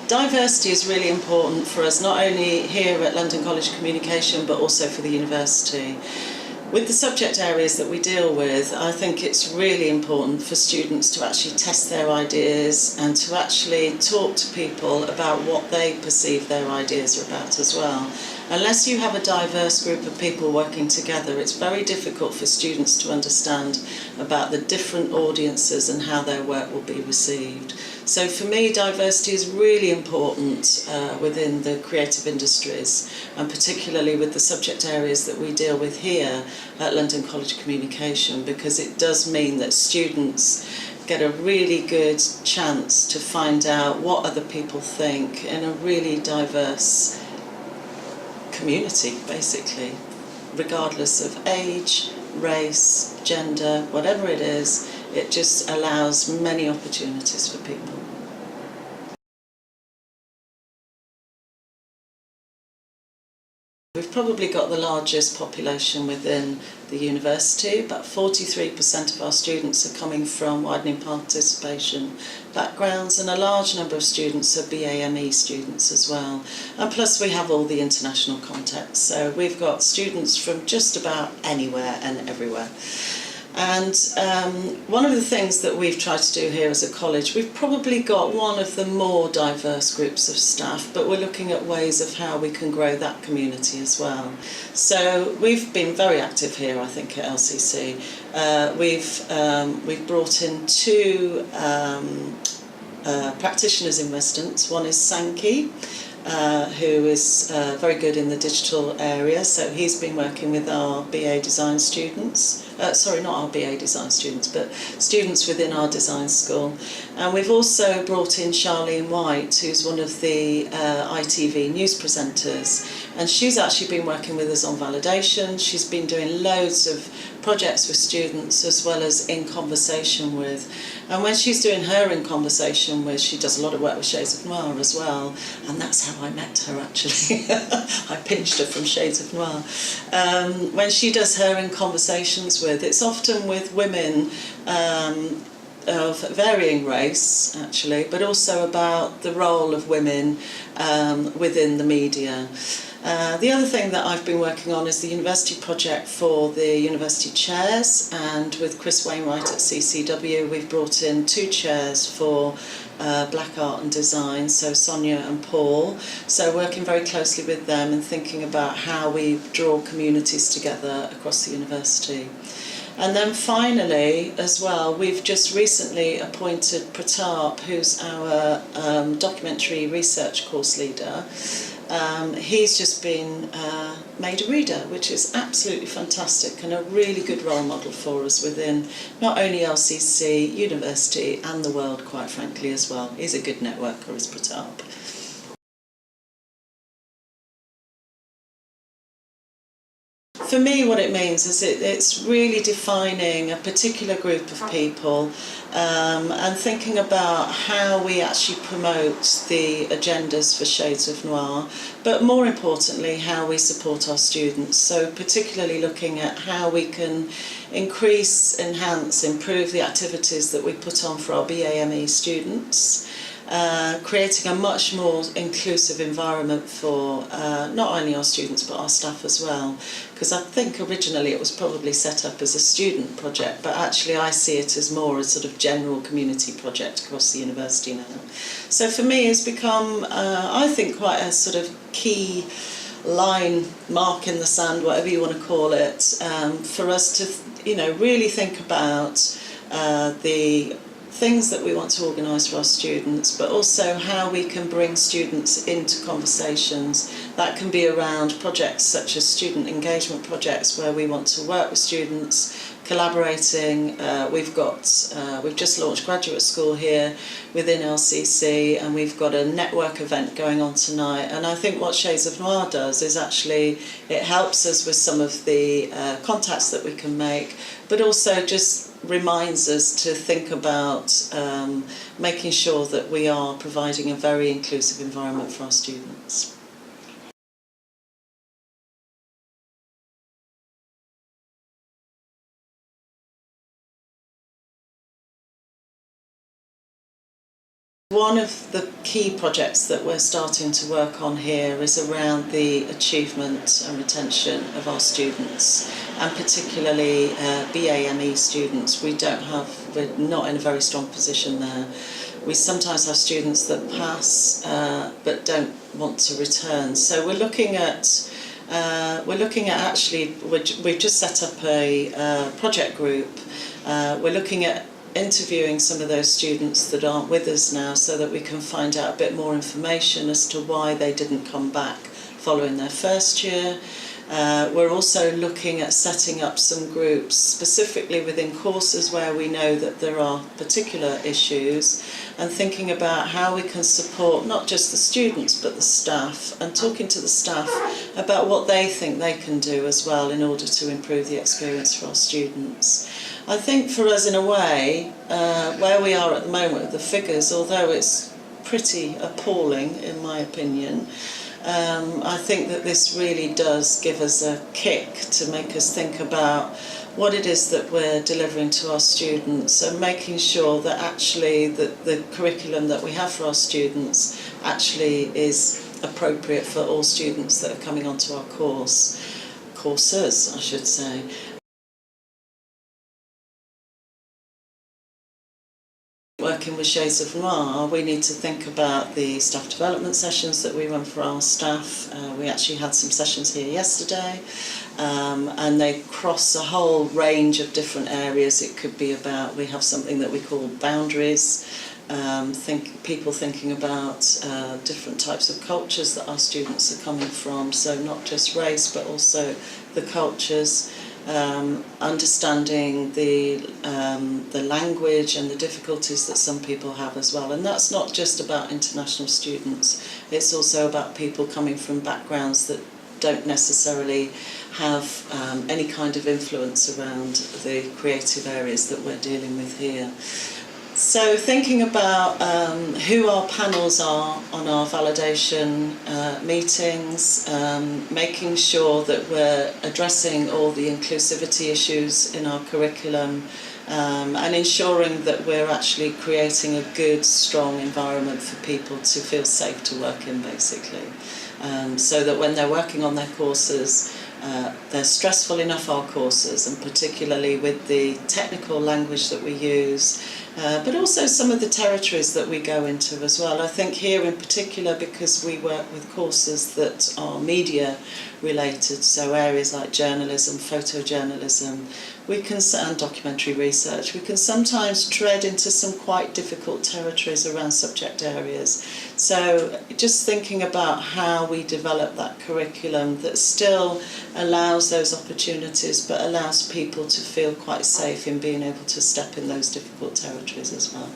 Diversity is really important for us, not only here at London College of Communication, but also for the university. With the subject areas that we deal with, I think it's really important for students to actually test their ideas and to actually talk to people about what they perceive their ideas are about as well. Unless you have a diverse group of people working together, it's very difficult for students to understand about the different audiences and how their work will be received. So for me, diversity is really important within the creative industries, and particularly with the subject areas that we deal with here at London College of Communication, because it does mean that students get a really good chance to find out what other people think in a really diverse community, basically, regardless of age, race, gender, whatever it is. It just allows many opportunities for people. We've probably got the largest population within the university. About 43% of our students are coming from widening participation backgrounds, and a large number of students are BAME students as well. And plus we have all the international contacts, so we've got students from just about anywhere and everywhere. And one of the things that we've tried to do here as a college, we've probably got one of the more diverse groups of staff, but we're looking at ways of how we can grow that community as well. So we've been very active here, I think, at LCC. We've brought in two practitioners in residence. One is Sankey, who is very good in the digital area, so he's been working with our BA design students. Sorry, not our BA design students, but students within our design school. And we've also brought in Charlene White, who's one of the ITV news presenters, and she's actually been working with us on validation. She's been doing loads of projects with students as well as in conversation with. And when she's doing her in conversation with, she does a lot of work with Shades of Noir as well, and that's how I met her actually. I pinched her from Shades of Noir. When she does her in conversations with, it's often with women of varying race actually, but also about the role of women within the media. The other thing that I've been working on is the university project for the university chairs, and with Chris Wainwright at CCW we've brought in two chairs for Black Art and Design, so Sonia and Paul. So working very closely with them and thinking about how we draw communities together across the university. And then finally, as well, we've just recently appointed Pratap, who's our documentary research course leader. He's just been made a reader, which is absolutely fantastic and a really good role model for us within not only LCC, university and the world, quite frankly, as well. He's a good networker, is Pratap. For me, what it means is it's really defining a particular group of people and thinking about how we actually promote the agendas for Shades of Noir, but more importantly, how we support our students. So particularly looking at how we can increase, enhance, improve the activities that we put on for our BAME students. Creating a much more inclusive environment for not only our students but our staff as well, because I think originally it was probably set up as a student project, but actually I see it as more a sort of general community project across the university now. So for me it's become, I think, quite a sort of key line, mark in the sand, whatever you want to call it, for us to, you know, really think about the things that we want to organise for our students, but also how we can bring students into conversations. That can be around projects such as student engagement projects where we want to work with students, collaborating. We've just launched graduate school here within LCC, and we've got a network event going on tonight. And I think what Shades of Noir does is actually it helps us with some of the contacts that we can make, but also just reminds us to think about making sure that we are providing a very inclusive environment for our students. One of the key projects that we're starting to work on here is around the achievement and retention of our students, and particularly BAME students. We're not in a very strong position there. We sometimes have students that pass but don't want to return. So we've just set up a project group. We're looking at interviewing some of those students that aren't with us now so that we can find out a bit more information as to why they didn't come back following their first year. We're also looking at setting up some groups specifically within courses where we know that there are particular issues, and thinking about how we can support not just the students but the staff, and talking to the staff about what they think they can do as well in order to improve the experience for our students. I think for us, in a way, where we are at the moment with the figures, although it's pretty appalling in my opinion, I think that this really does give us a kick to make us think about what it is that we're delivering to our students, and making sure that actually the curriculum that we have for our students actually is appropriate for all students that are coming onto our courses, I should say. Working with Shades of Noir, we need to think about the staff development sessions that we run for our staff. We actually had some sessions here yesterday, and they cross a whole range of different areas. It could be about, we have something that we call boundaries, people thinking about different types of cultures that our students are coming from, so not just race but also the cultures. Understanding the language and the difficulties that some people have as well. And that's not just about international students, it's also about people coming from backgrounds that don't necessarily have any kind of influence around the creative areas that we're dealing with here. So thinking about who our panels are on our validation meetings, making sure that we're addressing all the inclusivity issues in our curriculum, and ensuring that we're actually creating a good, strong environment for people to feel safe to work in, basically. So that when they're working on their courses, they're stressful enough, our courses, and particularly with the technical language that we use, but also some of the territories that we go into as well. I think here in particular, because we work with courses that are media related, so areas like journalism, photojournalism, and documentary research, we can sometimes tread into some quite difficult territories around subject areas. So just thinking about how we develop that curriculum that still allows those opportunities but allows people to feel quite safe in being able to step in those difficult territories as well.